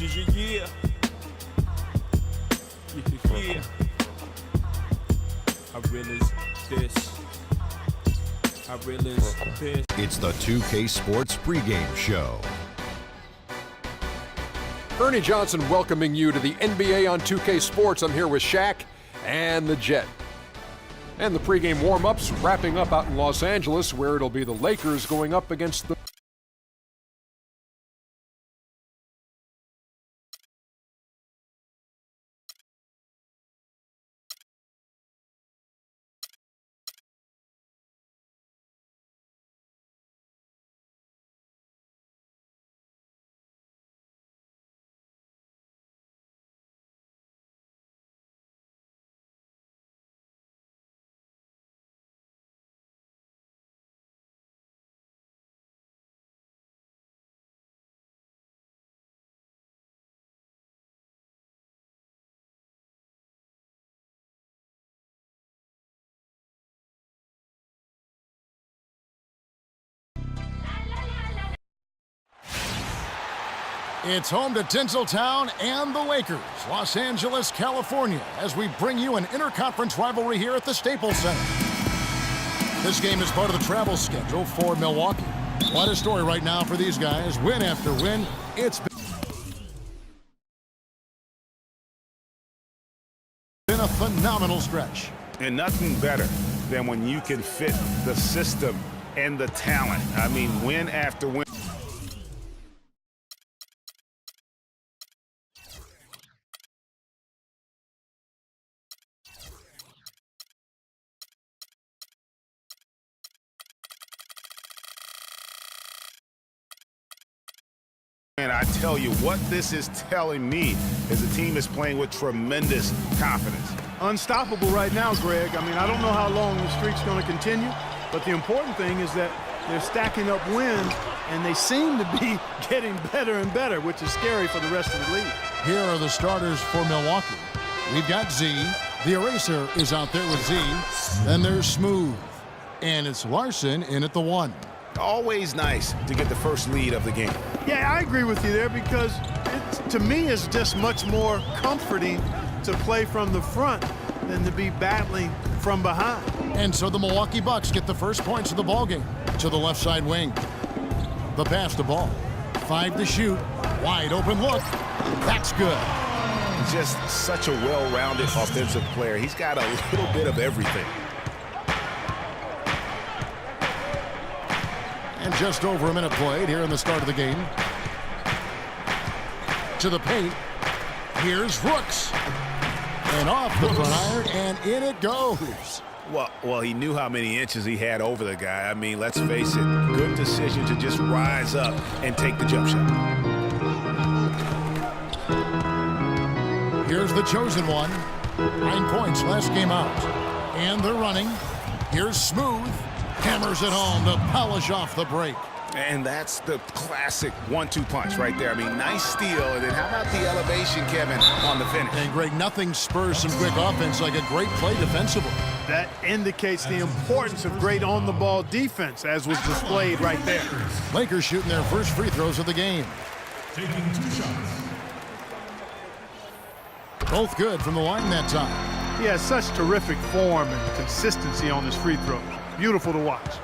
Yeah. Yeah. I realize this. I realize this. It's the 2K Sports pregame show. Ernie Johnson welcoming you to the NBA on 2K Sports. I'm here with Shaq and the Jet. And the pregame warm-ups wrapping up out in Los Angeles, where it'll be the Lakers going up against the It's home to Tinseltown and the Lakers, Los Angeles, California, as we bring you an interconference rivalry here at the Staples Center. This game is part of the travel schedule for Milwaukee. What a story right now for these guys. Win after win. It's been a phenomenal stretch. And nothing better than when you can fit the system and the talent. I mean, win after win. And I tell you, what this is telling me is the team is playing with tremendous confidence. Unstoppable right now, Greg. I mean, I don't know how long the streak's going to continue, but the important thing is that they're stacking up wins, and they seem to be getting better and better, which is scary for the rest of the league. Here are the starters for Milwaukee. We've got Z. The eraser is out there with Z. Then there's Smooth. And it's Larson in at the 1. Always nice to get the first lead of the game. Yeah, I agree with you there because to me it's just much more comforting to play from the front than to be battling from behind. And so the Milwaukee Bucks get the first points of the ballgame to the left side wing. The pass to ball. 5 to shoot. Wide open look. That's good. Just such a well-rounded offensive player. He's got a little bit of everything. And just over a minute played here in the start of the game. To the paint. Here's Brooks. And off the front iron, and in it goes. Well, he knew how many inches he had over the guy. I mean, let's face it, good decision to just rise up and take the jump shot. Here's the chosen one. 9 points last game out. And they're running. Here's Smooth. Hammers it home to polish off the break. And that's the classic 1-2 punch right there. I mean, nice steal. And then how about the elevation, Kevin, on the finish? And, Greg, nothing spurs some quick offense like a great play defensively. That indicates the importance of great on-the-ball defense, as was displayed right there. Lakers shooting their first free throws of the game. Taking 2 shots. Both good from the line that time. He has such terrific form and consistency on his free throws. Beautiful to watch.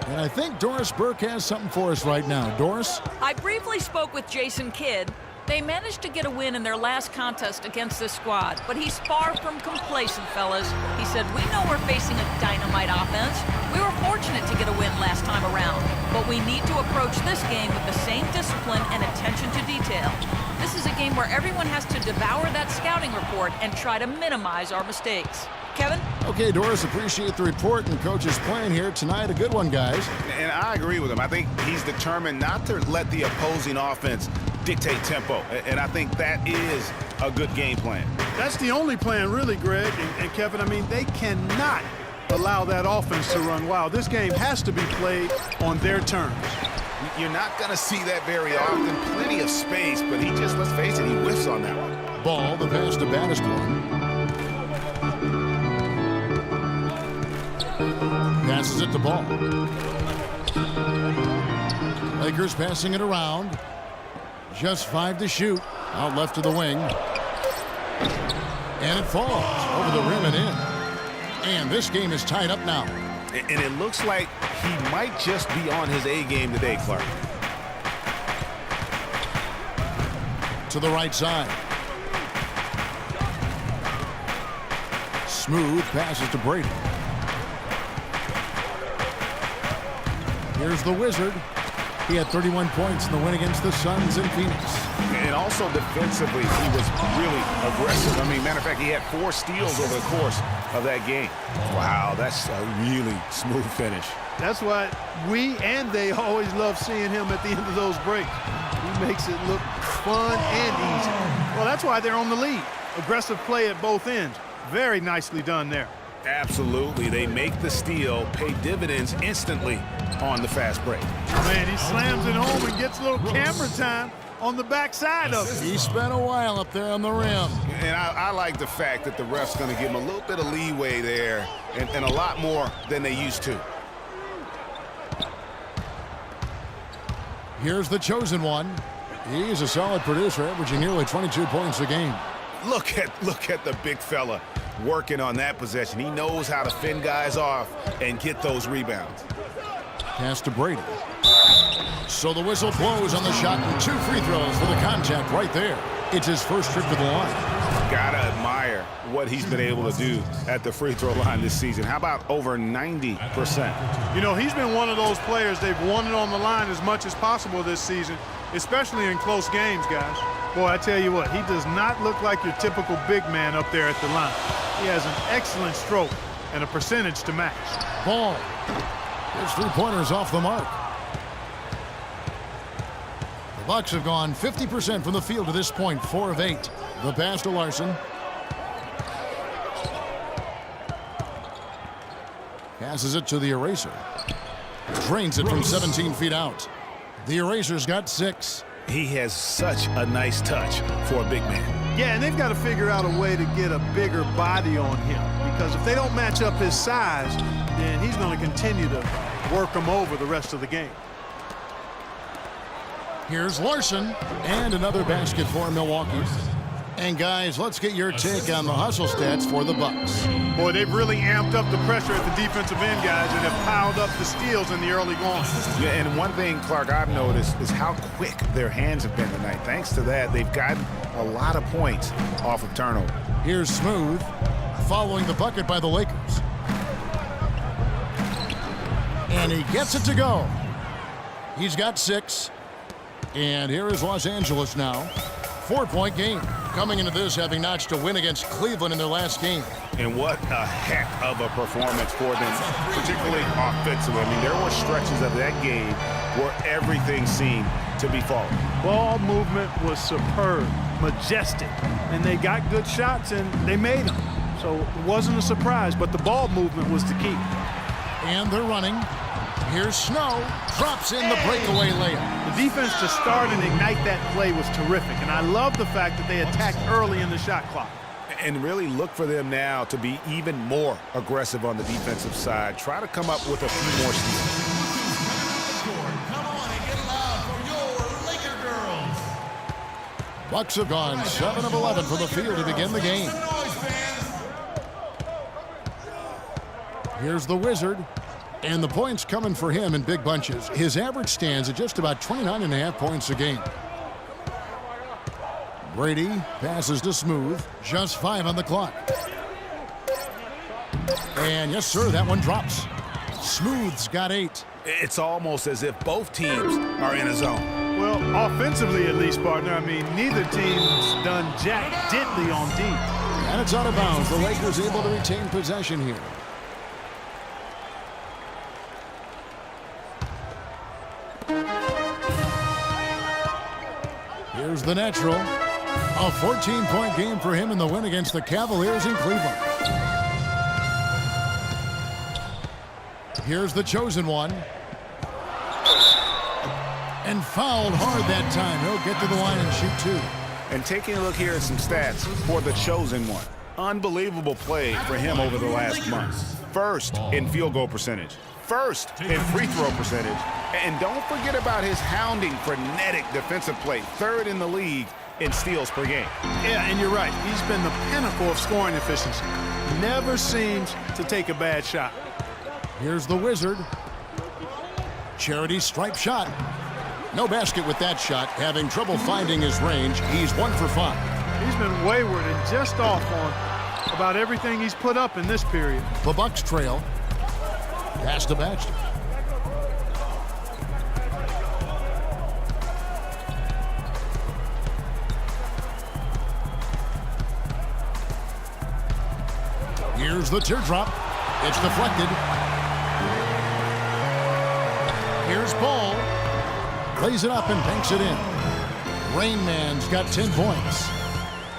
And I think Doris Burke has something for us right now. Doris? I briefly spoke with Jason Kidd. They managed to get a win in their last contest against this squad, but he's far from complacent, fellas. He said, we know we're facing a dynamite offense. We were fortunate to get a win last time around, but we need to approach this game with the same discipline and attention to detail. This is a game where everyone has to devour that scouting report and try to minimize our mistakes. Kevin? Okay, Doris, appreciate the report and coach's plan here tonight. A good one, guys. And I agree with him. I think he's determined not to let the opposing offense dictate tempo. And I think that is a good game plan. That's the only plan, really, Greg. And Kevin, I mean, they cannot allow that offense to run wild. This game has to be played on their terms. You're not going to see that very often. Plenty of space, but he just, let's face it, he whiffs on that one. Ball, the pass to Bannister. Passes it to Ball. Lakers passing it around. Just 5 to shoot. Out left to the wing. And it falls over the rim and in. And this game is tied up now. And it looks like he might just be on his A game today, Clark. To the right side. Smooth passes to Brady. Here's the Wizard. He had 31 points in the win against the Suns in Phoenix. And also defensively, he was really aggressive. I mean, matter of fact, he had 4 steals over the course of that game. Wow, that's a really smooth finish. That's why we and they always love seeing him at the end of those breaks. He makes it look fun and easy. Well, that's why they're on the lead. Aggressive play at both ends. Very nicely done there. Absolutely. They make the steal, pay dividends instantly on the fast break. Man, he slams it home and gets a little camera time on the backside of it. He spent a while up there on the rim. And I like the fact that the ref's going to give him a little bit of leeway there and a lot more than they used to. Here's the chosen one. He's a solid producer, averaging nearly 22 points a game. Look at the big fella working on that possession. He knows how to fend guys off and get those rebounds. Pass to Brady. So the whistle blows on the shot and 2 free throws for the contact right there. It's his first trip to the line. Gotta admire what he's been able to do at the free throw line this season. How about over 90%? You know, he's been one of those players they've wanted on the line as much as possible this season, especially in close games, guys. Boy, I tell you what, he does not look like your typical big man up there at the line. He has an excellent stroke and a percentage to match. Ball. His 3-pointers off the mark. The Bucks have gone 50% from the field to this point, 4 of 8. The pass to Larson. Passes it to the Eraser. Drains it from 17 feet out. The Eraser's got 6. He has such a nice touch for a big man. Yeah, and they've got to figure out a way to get a bigger body on him, because if they don't match up his size, then he's going to continue to work him over the rest of the game. Here's Larson, and another basket for Milwaukee. And guys, let's get your take on the hustle stats for the Bucks. Boy, they've really amped up the pressure at the defensive end, guys, and have piled up the steals in the early going. Yeah, and one thing, Clark, I've noticed is how quick their hands have been tonight. Thanks to that, they've gotten a lot of points off of turnover. Here's Smooth, following the bucket by the Lakers. And he gets it to go. He's got 6. And here is Los Angeles now. 4-point game. Coming into this, having notched a win against Cleveland in their last game. And what a heck of a performance for them, particularly offensively. I mean, there were stretches of that game where everything seemed to be falling. Ball movement was superb, majestic, and they got good shots and they made them. So it wasn't a surprise, but the ball movement was the key. And they're running. Here's Snow, drops in the breakaway layup. The defense to start and ignite that play was terrific, and I love the fact that they attacked early in the shot clock. And really look for them now to be even more aggressive on the defensive side. Try to come up with a few more steals. Come on and get loud for your Laker girls. Bucks have gone 7 of 11 from the field to begin the game. Here's the Wizard. And the points coming for him in big bunches. His average stands at just about 29.5 points a game. Brady passes to Smooth. Just 5 on the clock. And yes, sir, that one drops. Smooth's got 8. It's almost as if both teams are in a zone. Well, offensively at least, partner. I mean, neither team's done jack diddly on D. And it's out of bounds. The Lakers able to retain possession here. Here's the natural. A 14-point game for him in the win against the Cavaliers in Cleveland. Here's the chosen one. And fouled hard that time. He'll get to the line and shoot 2. And taking a look here at some stats for the chosen one. Unbelievable play for him over the last month. First in field goal percentage. first in free throw percentage. And don't forget about his hounding, frenetic defensive play. Third in the league in steals per game. Yeah, and you're right. He's been the pinnacle of scoring efficiency. Never seems to take a bad shot. Here's the Wizard. Charity stripe shot. No basket with that shot. Having trouble finding his range. He's 1 for 5. He's been wayward and just off on about everything he's put up in this period. The Bucks trail. Pass to Baxter. Here's the teardrop. It's deflected. Here's Ball. Plays it up and banks it in. Rain Man's got 10 points.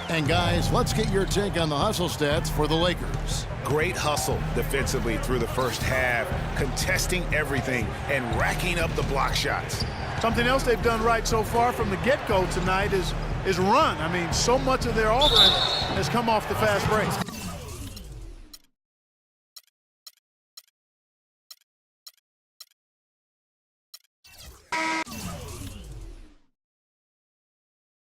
And guys, let's get your take on the hustle stats for the Lakers. Great hustle defensively through the first half, contesting everything and racking up the block shots. Something else they've done right so far from the get-go tonight is run. I mean, so much of their offense has come off the fast break.